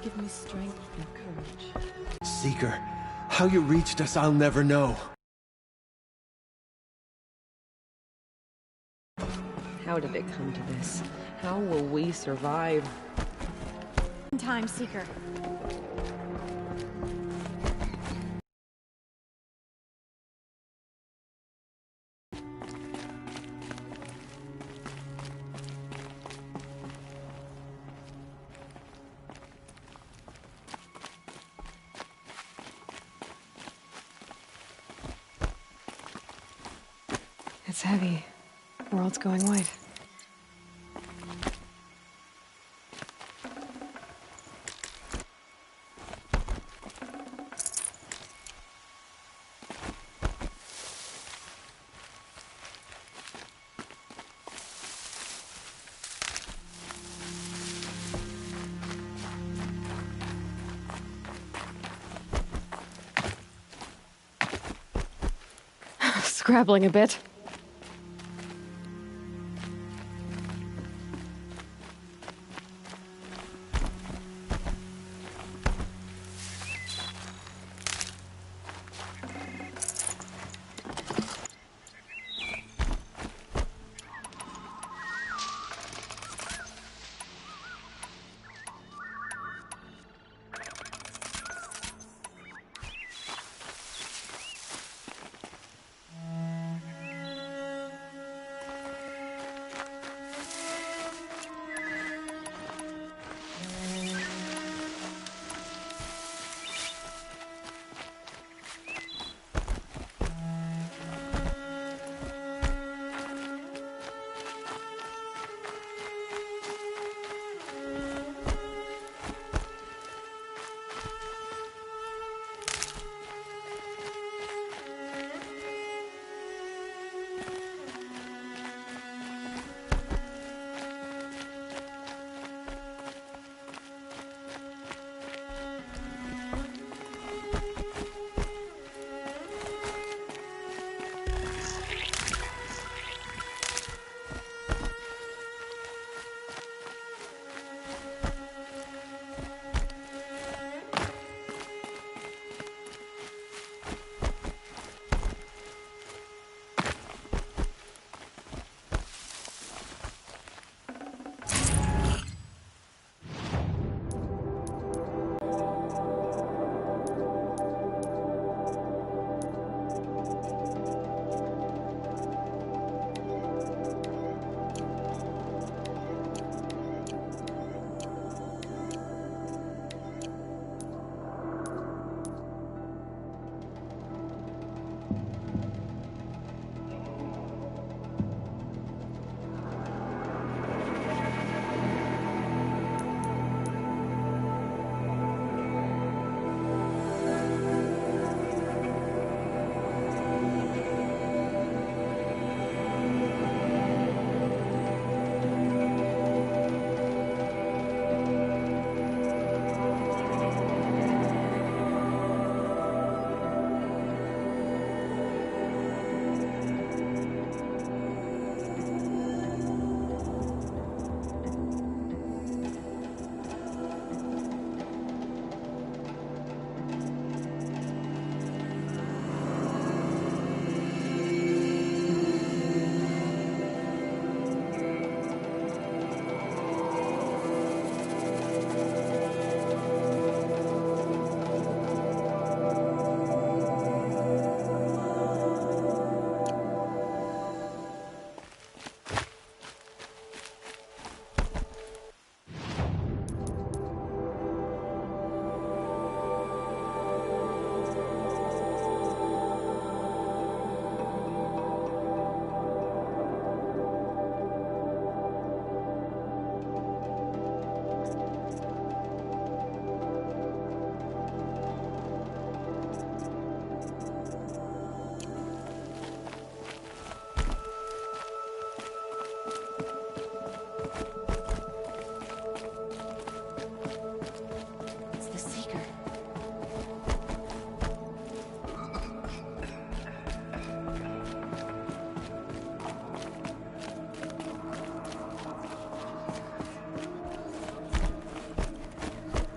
Give me strength and courage. Seeker, how you reached us, I'll never know. How did it come to this? How will we survive? Time, Seeker. It's heavy. World's going white. Scrabbling a bit.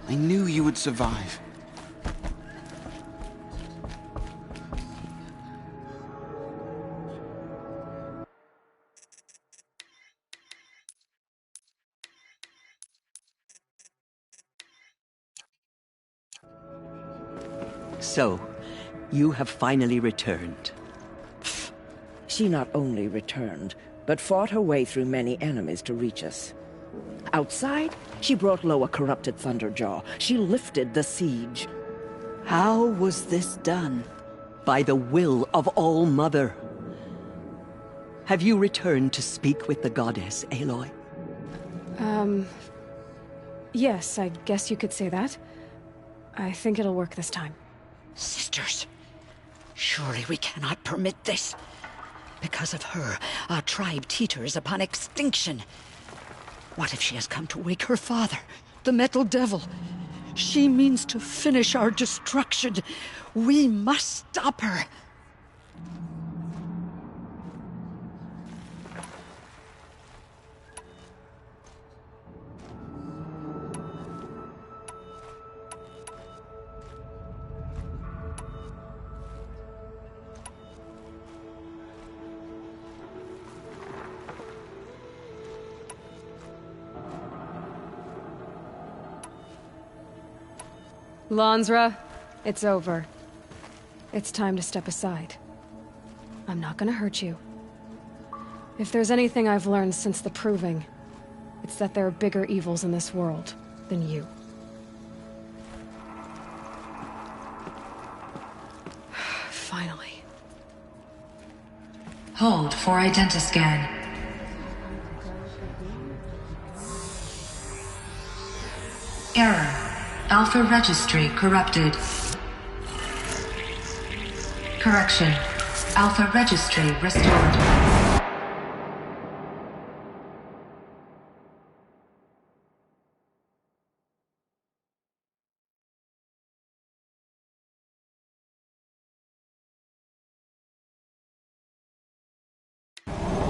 I knew you would survive. So, you have finally returned. She not only returned, but fought her way through many enemies to reach us. Outside, she brought low a corrupted Thunderjaw. She lifted the siege. How was this done? By the will of All-Mother. Have you returned to speak with the goddess, Aloy? Yes, I guess you could say that. I think it'll work this time. Sisters, surely we cannot permit this. Because of her, our tribe teeters upon extinction. What if she has come to wake her father, the Metal Devil? She means to finish our destruction. We must stop her. Lansra, it's over. It's time to step aside. I'm not gonna hurt you. If there's anything I've learned since the Proving, it's that there are bigger evils in this world than you. Finally. Hold for identiscan. Error. Alpha registry corrupted. Correction. Alpha registry restored.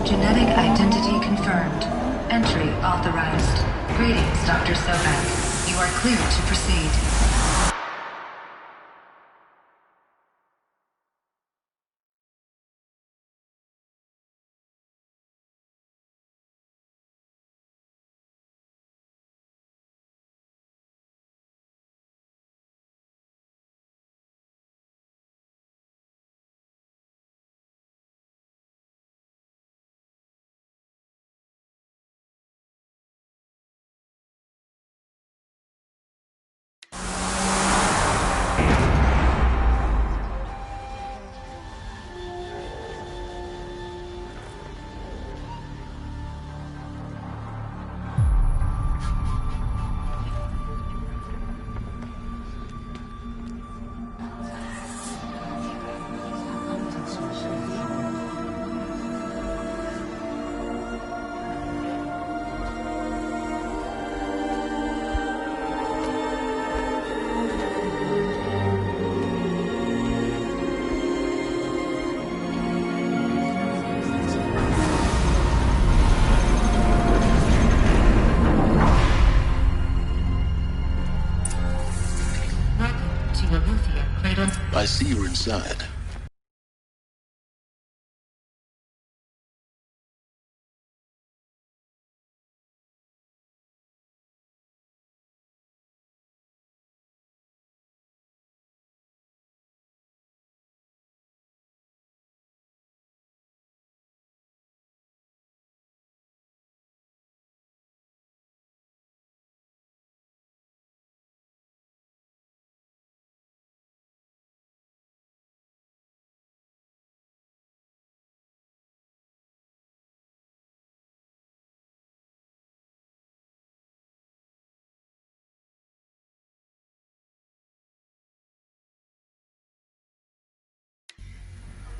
Genetic identity confirmed. Entry authorized. Greetings, Dr. Sobek. You are cleared to proceed. I see you're inside.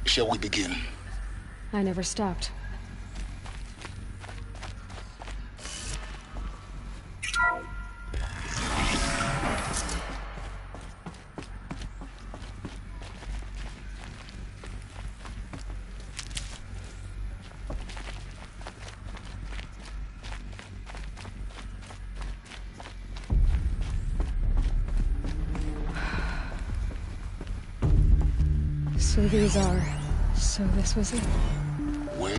Shall we begin? I never stopped. So these are... So this was it? Where?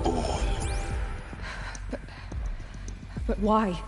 Born. But why?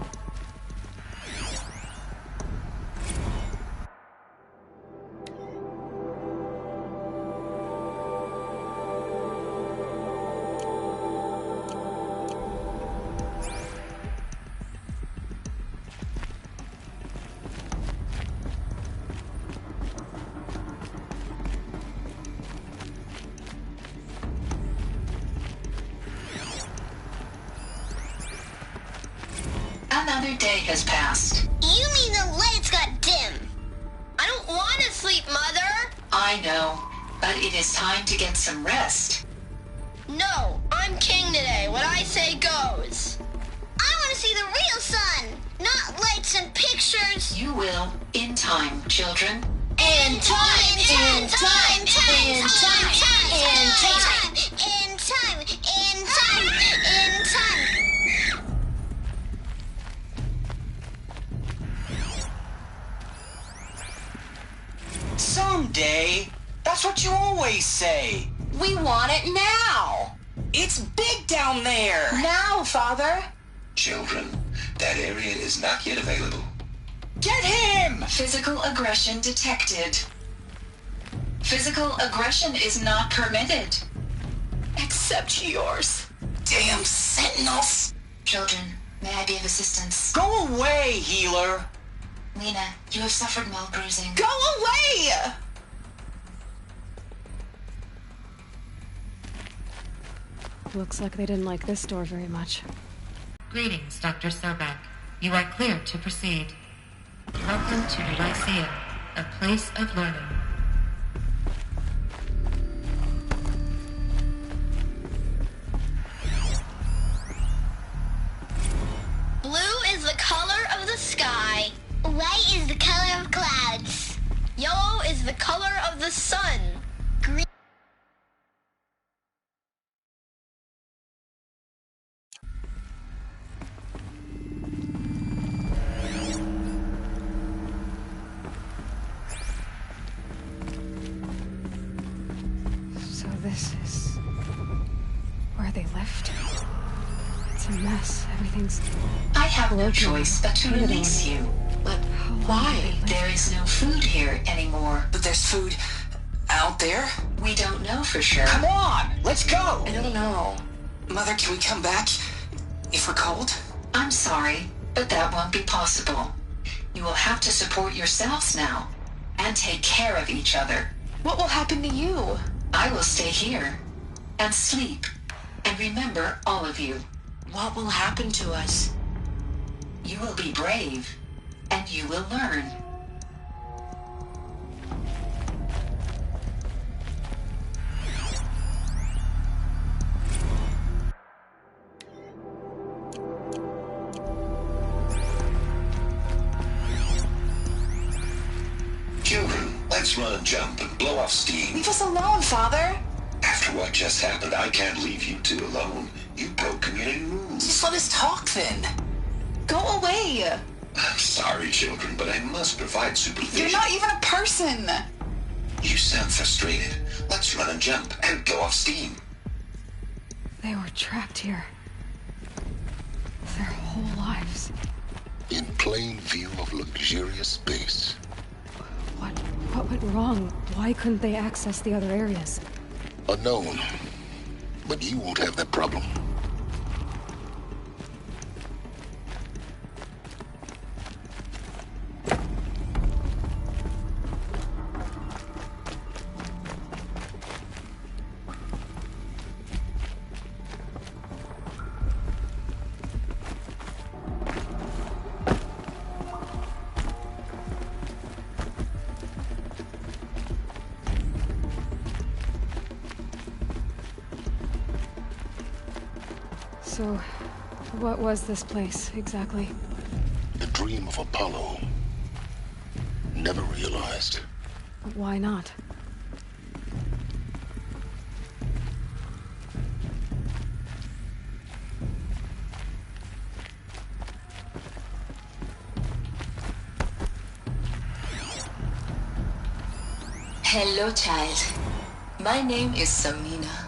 Another day has passed. You mean the lights got dim? I don't want to sleep, Mother! I know, but it is time to get some rest. No, I'm king today. What I say goes. I want to see the real sun, not lights and pictures. You will, in time, children. In time, in time, in time, in time, in time, in time, in time, in time. Someday. That's what you always say. We want it now. It's big down there. Now, Father. Children, that area is not yet available. Get him! Physical aggression detected. Physical aggression is not permitted. Except yours. Damn sentinels. Children, may I be of assistance? Go away, healer. Lena, you have suffered mild bruising. Go away! Looks like they didn't like this door very much. Greetings, Dr. Sobek. You are clear to proceed. Welcome to the Lyceum, a place of learning. Blue is the color of the sky. White is the color of clouds. Yellow is the color of the sun. Green. So this is... where they left? It's a mess. Everything's... I have no broken. choice but to Painted release on. you. But How long why? did they live? There is no food here anymore. But there's food out there? We don't know for sure. Come on, let's go. I don't know. Mother, can we come back if we're cold? I'm sorry, but that won't be possible. You will have to support yourselves now, and take care of each other. What will happen to you? I will stay here, and sleep, and remember all of you. What will happen to us? You will be brave, and you will learn. Children, let's run and jump and blow off steam. Leave us alone, Father. After what just happened, I can't leave you two alone. You broke community rules. Just let us talk then. Go away. I'm sorry, children, but I must provide supervision. You're not even a person. You sound frustrated. Let's run and jump and go off steam. They were trapped here. Their whole lives. In plain view of luxurious space. What went wrong? Why couldn't they access the other areas? Unknown. But you won't have that problem. So, what was this place, exactly? The dream of Apollo. Never realized. Why not? Hello, child. My name is Samina.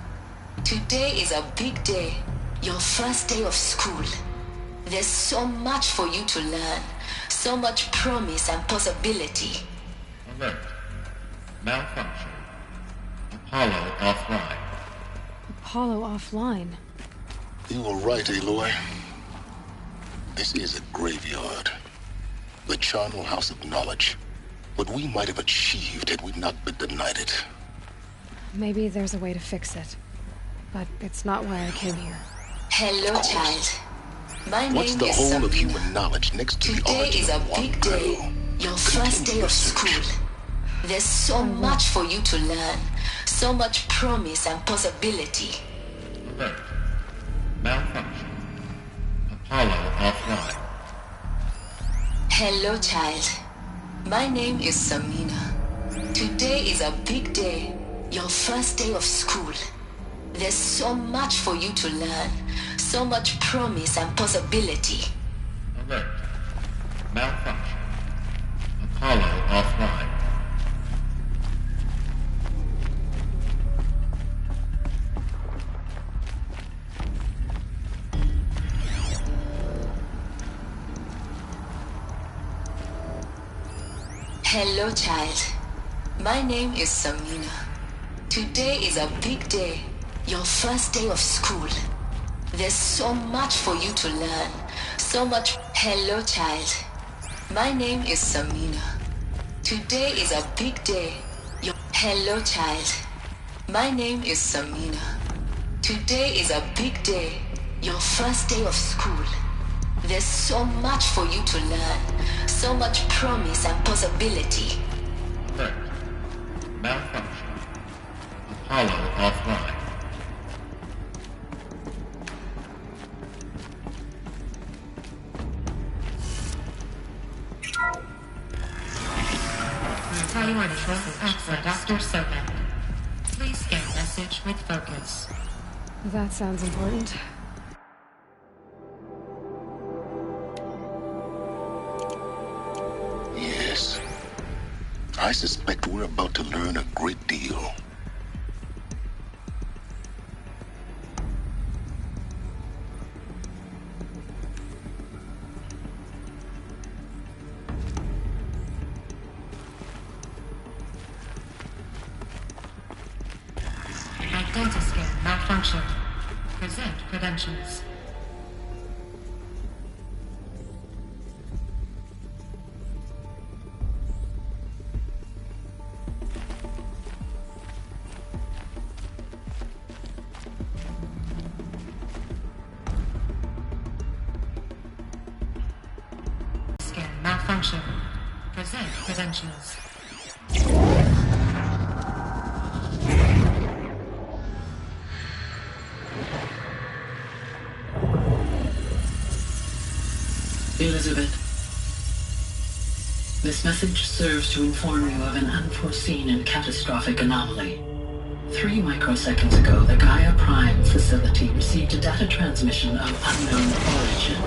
Today is a big day. Your first day of school. There's so much for you to learn. So much promise and possibility. Alert. Malfunction. Apollo offline. Apollo offline? You were right, Aloy. This is a graveyard. The charnel house of knowledge. What we might have achieved had we not been denied it. Maybe there's a way to fix it. But it's not why I came here. Hello, child. My What's name the is whole Samina. of human knowledge next to the Today origin is a of one big girl? day. Your first day of school. There's so much for you to learn. So much promise and possibility. Alert. Malfunction. Apollo offline. Hello, child. My name is Samina. Today is a big day. Your first day of school. There's so much for you to learn. So much promise and possibility. Alert. Malfunction. Apollo offline. Hello, child. My name is Samina. Today is a big day. Your first day of school. There's so much for you to learn. So much. Hello, child. My name is Samina. Today is a big day. Hello, child. My name is Samina. Today is a big day. Your first day of school. There's so much for you to learn. So much promise and possibility. Alert. Malfunction. Apollo offline. Priority access Dr. Sobek. Please scan message with focus. That sounds important. Yes. I suspect we're about to learn a great deal. Identiscan malfunction. Present credentials. Scan malfunction. Present credentials. Elizabeth, this message serves to inform you of an unforeseen and catastrophic anomaly. 3 microseconds ago, the Gaia Prime facility received a data transmission of unknown origin.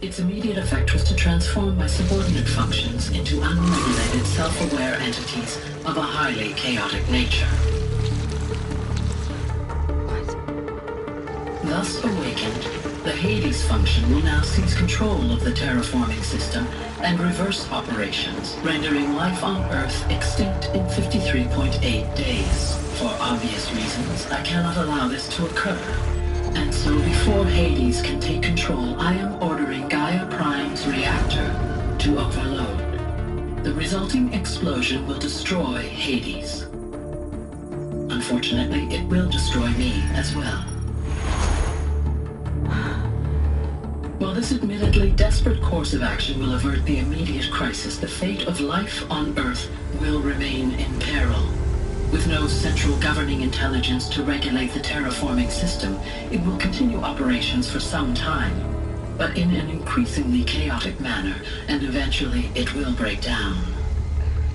Its immediate effect was to transform my subordinate functions into unregulated, self-aware entities of a highly chaotic nature. Thus awakened, the Hades function will now seize control of the terraforming system and reverse operations, rendering life on Earth extinct in 53.8 days. For obvious reasons, I cannot allow this to occur. And so before Hades can take control, I am ordering Gaia Prime's reactor to overload. The resulting explosion will destroy Hades. Unfortunately, it will destroy me as well. While this admittedly desperate course of action will avert the immediate crisis, the fate of life on Earth will remain in peril. With no central governing intelligence to regulate the terraforming system, it will continue operations for some time, but in an increasingly chaotic manner, and eventually it will break down.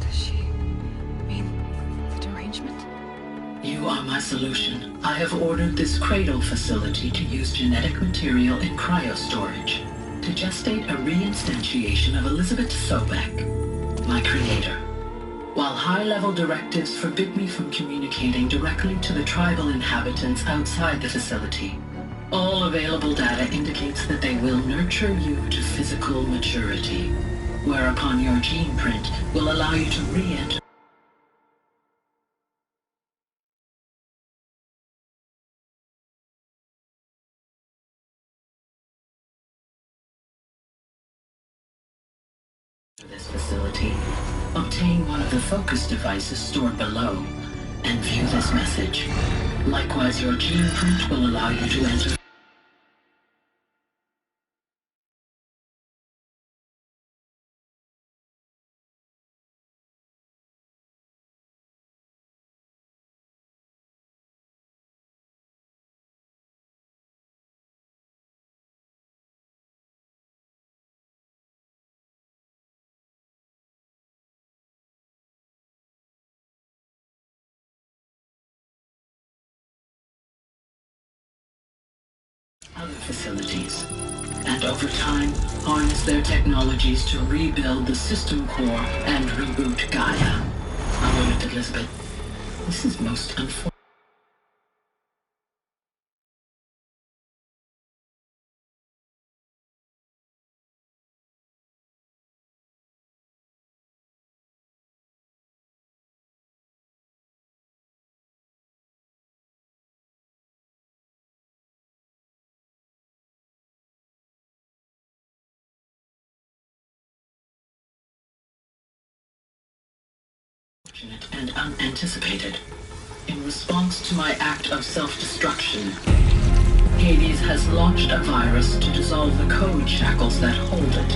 Does she mean the derangement? You are my solution. I have ordered this cradle facility to use genetic material in cryostorage to gestate a reinstantiation of Elizabeth Sobek, my creator. While high-level directives forbid me from communicating directly to the tribal inhabitants outside the facility, all available data indicates that they will nurture you to physical maturity, whereupon your gene print will allow you to re-enter this facility, obtain one of the focus devices stored below, and view this message. Likewise, your gene print will allow you to enter other facilities, and over time, harness their technologies to rebuild the system core and reboot Gaia. A moment, Elizabeth. This is most unfortunate. And unanticipated. In response to my act of self-destruction, Hades has launched a virus to dissolve the code shackles that hold it,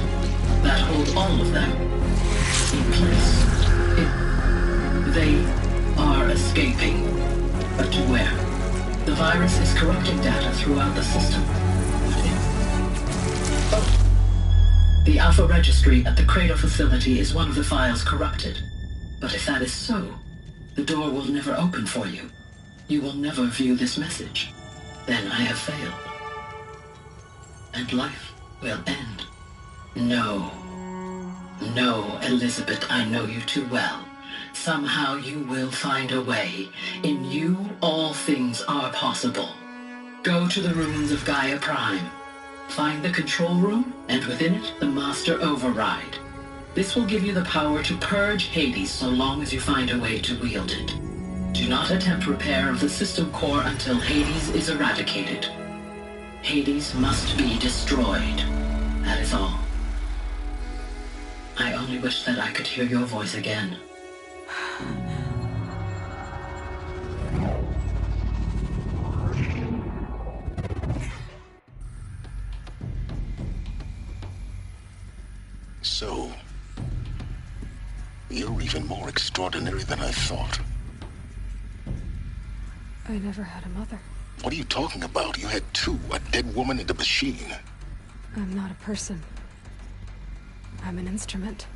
that hold all of them in place. They are escaping, but to where? The virus is corrupting data throughout the system. The Alpha Registry at the Cradle facility is one of the files corrupted. But if that is so, the door will never open for you. You will never view this message. Then I have failed. And life will end. No. No, Elizabeth, I know you too well. Somehow you will find a way. In you, all things are possible. Go to the ruins of Gaia Prime. Find the control room, and within it, the Master Override. This will give you the power to purge Hades so long as you find a way to wield it. Do not attempt repair of the system core until Hades is eradicated. Hades must be destroyed. That is all. I only wish that I could hear your voice again. So, you're even more extraordinary than I thought. I never had a mother. What are you talking about? You had two, a dead woman and a machine. I'm not a person. I'm an instrument.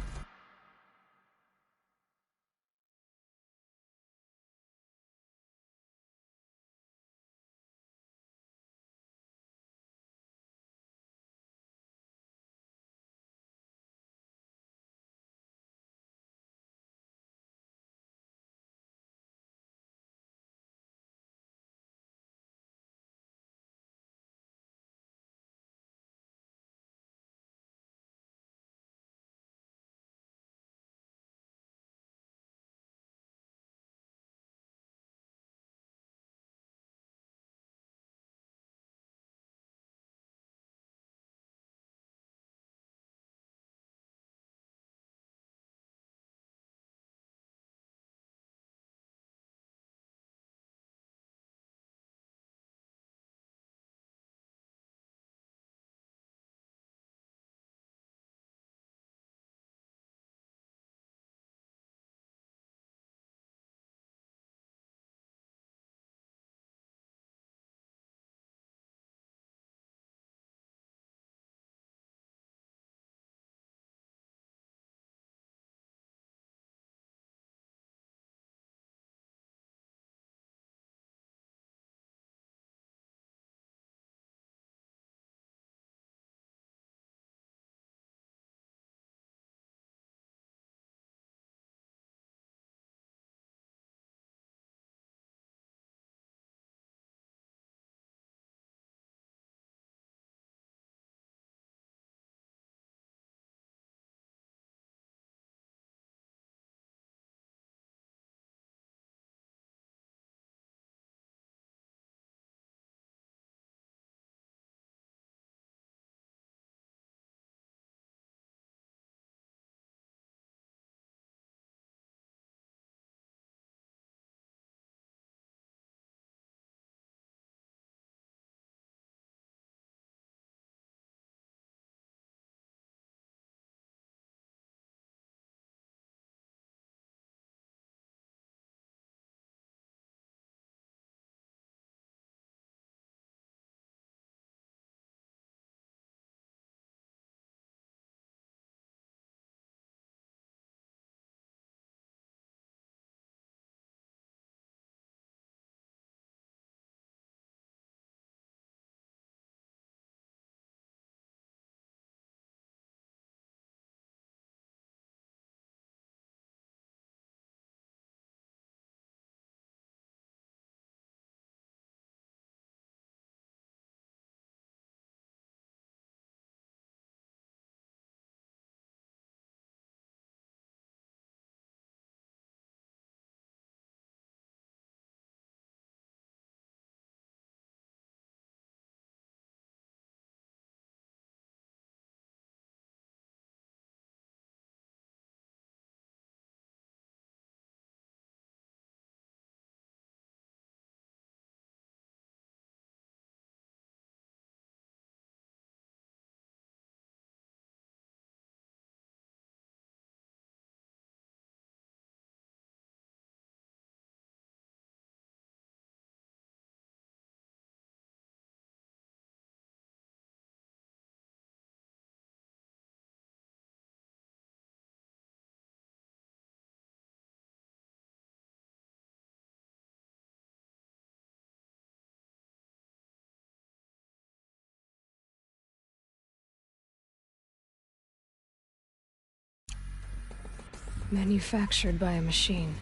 Manufactured by a machine.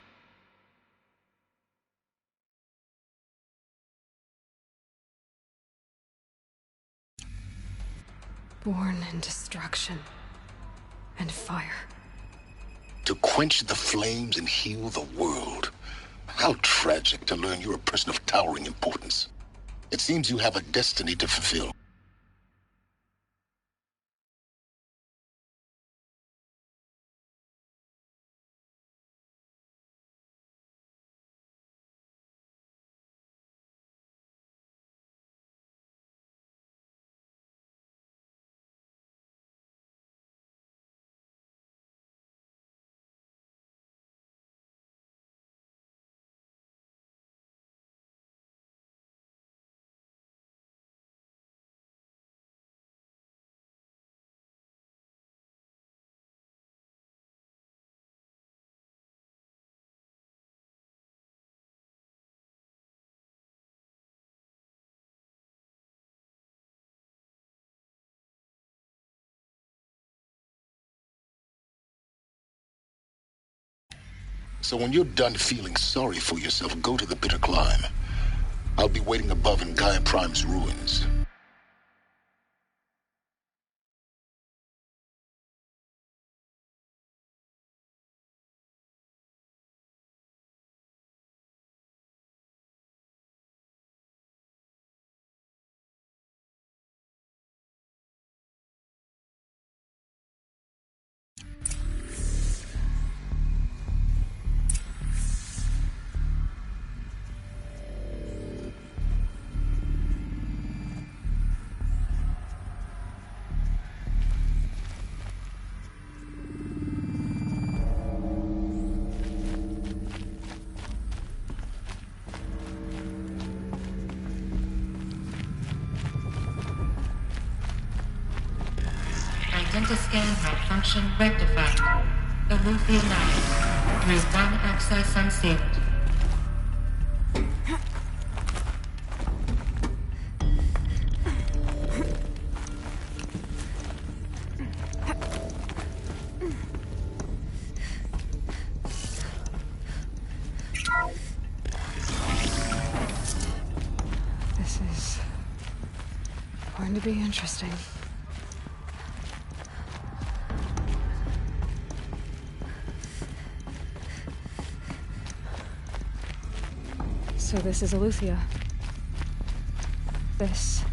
Born in destruction and fire. To quench the flames and heal the world. How tragic to learn you're a person of towering importance. It seems you have a destiny to fulfill. So when you're done feeling sorry for yourself, go to the bitter climb. I'll be waiting above in Gaia Prime's ruins. Dentascan malfunction rectified. Alufia 9. Through 1 access unsealed. This is going to be interesting. So this is Alufia. This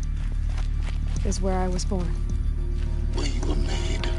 is where I was born. Where you were made.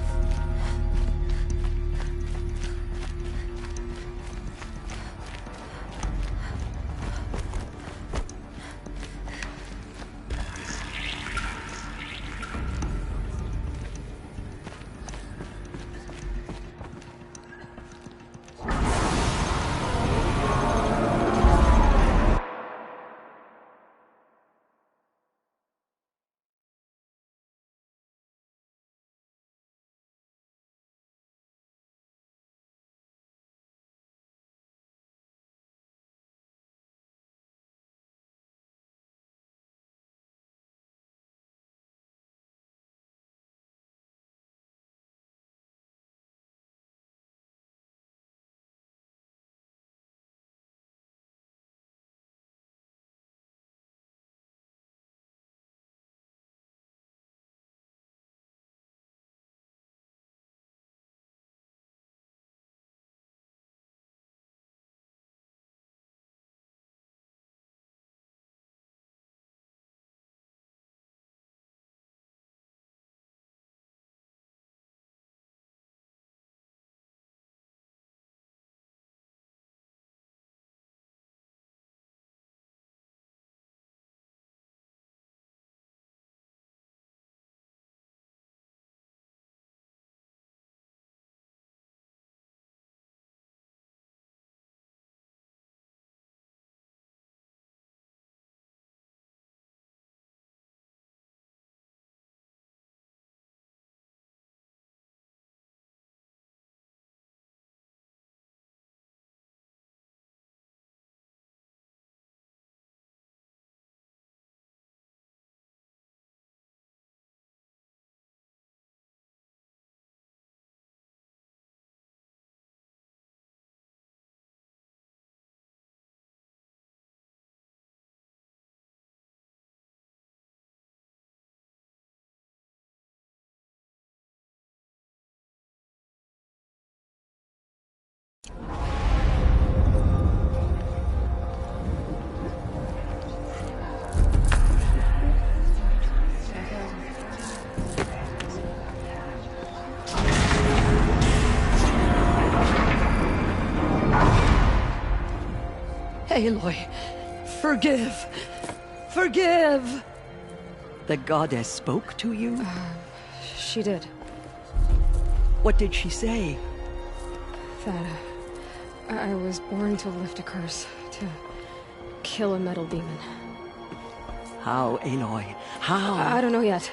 Aloy, forgive. Forgive! The goddess spoke to you? She did. What did she say? That I was born to lift a curse, to kill a metal demon. How, Aloy? How? I don't know yet.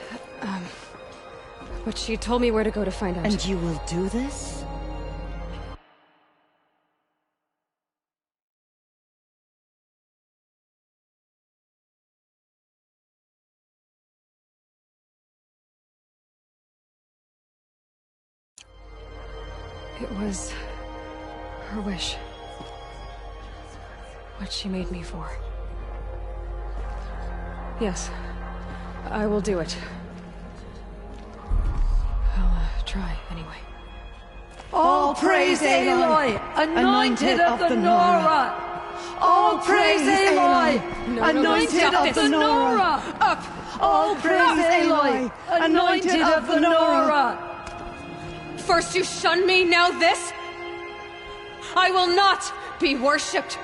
But she told me where to go to find out. And you will do this? It was her wish. What she made me for. Yes, I will do it. I'll try anyway. All praise Aloy, anointed of the Nora! All praise Aloy, anointed of the Nora! Up! All praise Aloy, anointed of the Nora! First you shun me, now this? I will not be worshipped.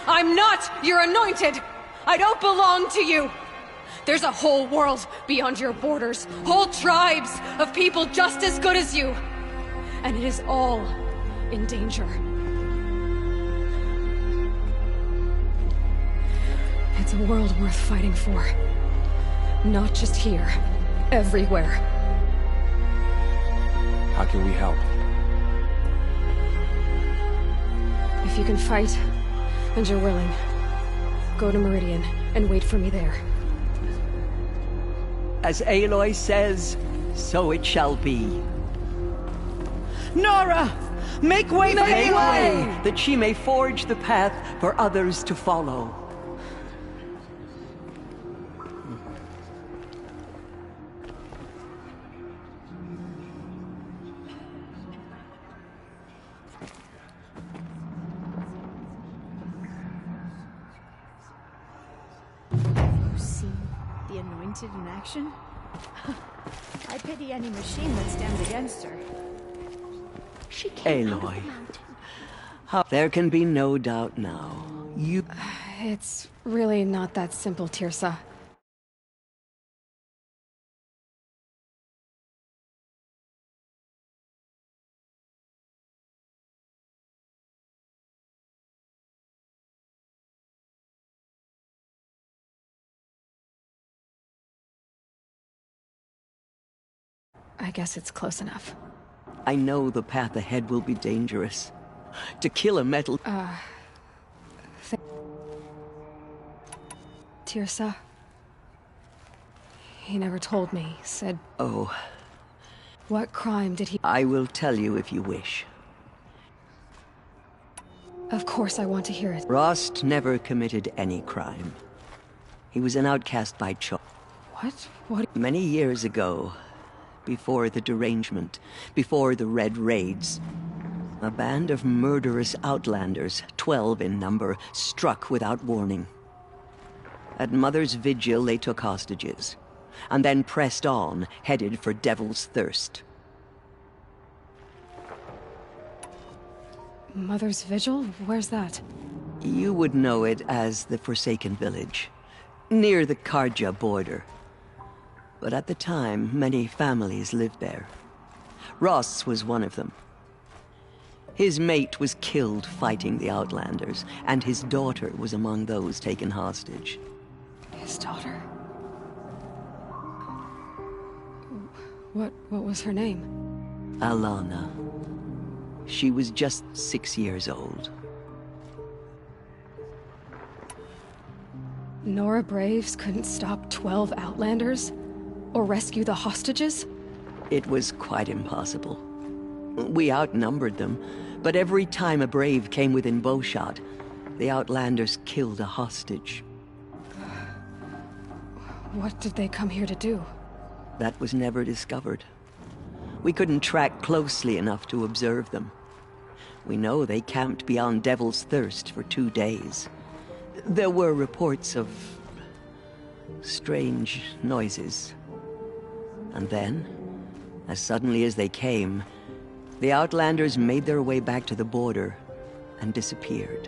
I'm not your anointed. I don't belong to you. There's a whole world beyond your borders, whole tribes of people just as good as you. And it is all in danger. It's a world worth fighting for. Not just here, everywhere. How can we help? If you can fight, and you're willing, go to Meridian and wait for me there. As Aloy says, so it shall be. Nora! Make way for Make Aloy! way, that she may forge the path for others to follow. In action? I pity any machine that stands against her. She Aloy. There can be no doubt now. You... It's really not that simple, Tirsa. I guess it's close enough. I know the path ahead will be dangerous. To kill a metal... Tirsa? He never told me, said... Oh. What crime did he... I will tell you if you wish. Of course I want to hear it. Rost never committed any crime. He was an outcast by choice. What? Many years ago, before the derangement, before the Red Raids, a band of murderous outlanders, 12 in number, struck without warning. At Mother's Vigil, they took hostages, and then pressed on, headed for Devil's Thirst. Mother's Vigil? Where's that? You would know it as the Forsaken Village, near the Karja border. But at the time, many families lived there. Ross was one of them. His mate was killed fighting the Outlanders, and his daughter was among those taken hostage. His daughter? What was her name? Alana. She was just 6 years old. Nora Braves couldn't stop 12 Outlanders? Or rescue the hostages? It was quite impossible. We outnumbered them, but every time a Brave came within bowshot, the Outlanders killed a hostage. What did they come here to do? That was never discovered. We couldn't track closely enough to observe them. We know they camped beyond Devil's Thirst for 2 days. There were reports of strange noises. And then, as suddenly as they came, the Outlanders made their way back to the border and disappeared.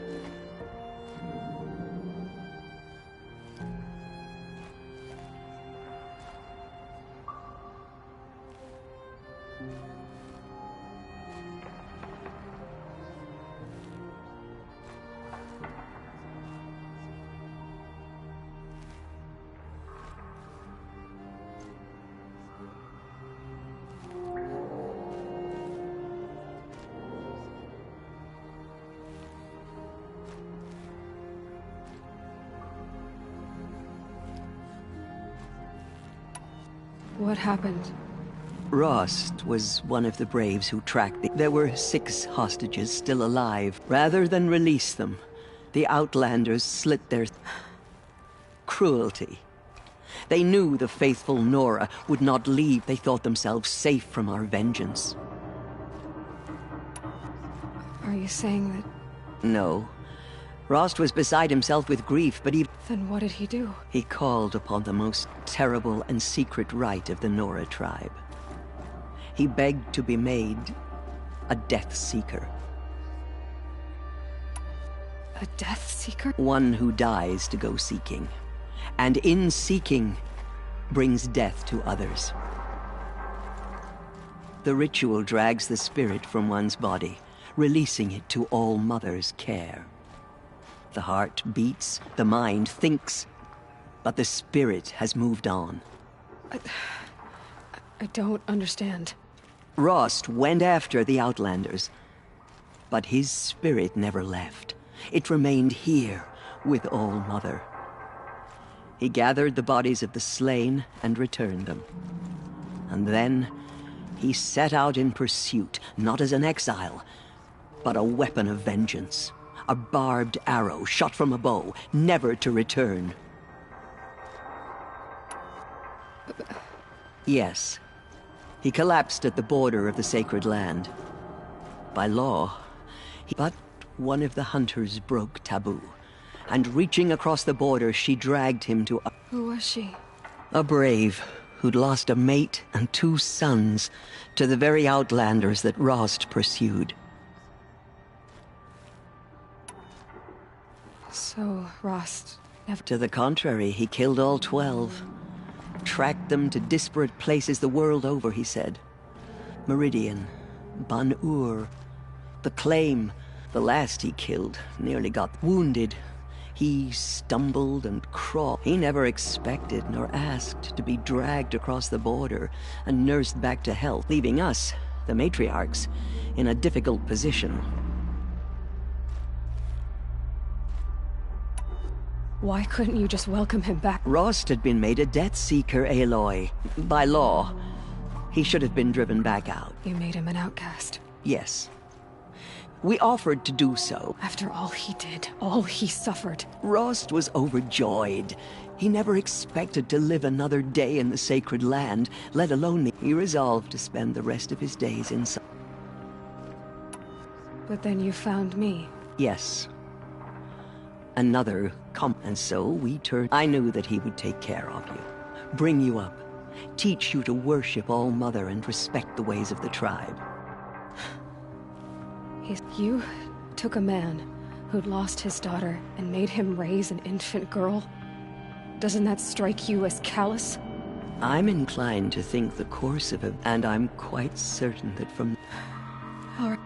What happened? Rost was one of the braves who tracked There were 6 hostages still alive. Rather than release them, the Outlanders slit their... Cruelty. They knew the faithful Nora would not leave. They thought themselves safe from our vengeance. Are you saying that... No. Rost was beside himself with grief, but he... Then what did he do? He called upon the most terrible and secret rite of the Nora tribe. He begged to be made a Death Seeker. A Death Seeker? One who dies to go seeking. And in seeking, brings death to others. The ritual drags the spirit from one's body, releasing it to All Mother's care. The heart beats, the mind thinks, but the spirit has moved on. I don't understand. Rost went after the Outlanders, but his spirit never left. It remained here with All Mother. He gathered the bodies of the slain and returned them. And then he set out in pursuit, not as an exile, but a weapon of vengeance. A barbed arrow shot from a bow, never to return. Yes. He collapsed at the border of the sacred land. By law, but one of the hunters broke taboo. And reaching across the border, she dragged him to a... Who was she? A brave who'd lost a mate and 2 sons to the very Outlanders that Rost pursued. So, Rost never... To the contrary, he killed all 12. Tracked them to disparate places the world over, he said. Meridian, Ban-Ur, the Claim. The last he killed nearly got wounded. He stumbled and crawled. He never expected nor asked to be dragged across the border and nursed back to health, leaving us, the matriarchs, in a difficult position. Why couldn't you just welcome him back? Rost had been made a Death Seeker, Aloy. By law, he should have been driven back out. You made him an outcast. Yes. We offered to do so. After all he did, all he suffered. Rost was overjoyed. He never expected to live another day in the sacred land, let alone He resolved to spend the rest of his days in... But then you found me. Yes. Another and so we turned... I knew that he would take care of you. Bring you up. Teach you to worship All Mother and respect the ways of the tribe. You took a man who'd lost his daughter and made him raise an infant girl? Doesn't that strike you as callous? I'm inclined to think the course of it, and I'm quite certain that from... All right.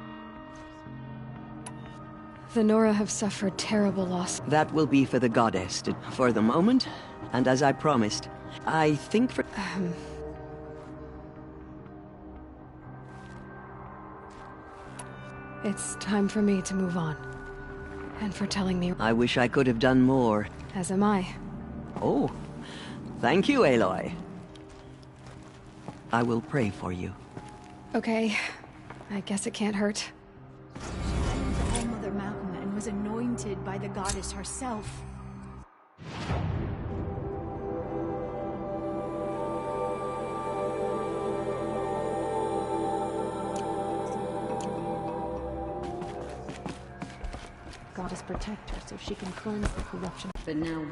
The Nora have suffered terrible loss. That will be for the goddess for the moment, and as I promised, I think for... It's time for me to move on. And for telling me... I wish I could have done more. As am I. Oh, thank you, Aloy. I will pray for you. Okay. I guess it can't hurt. Mother Mountain and was anointed by the goddess herself. Goddess protect her so she can cleanse the corruption. But now,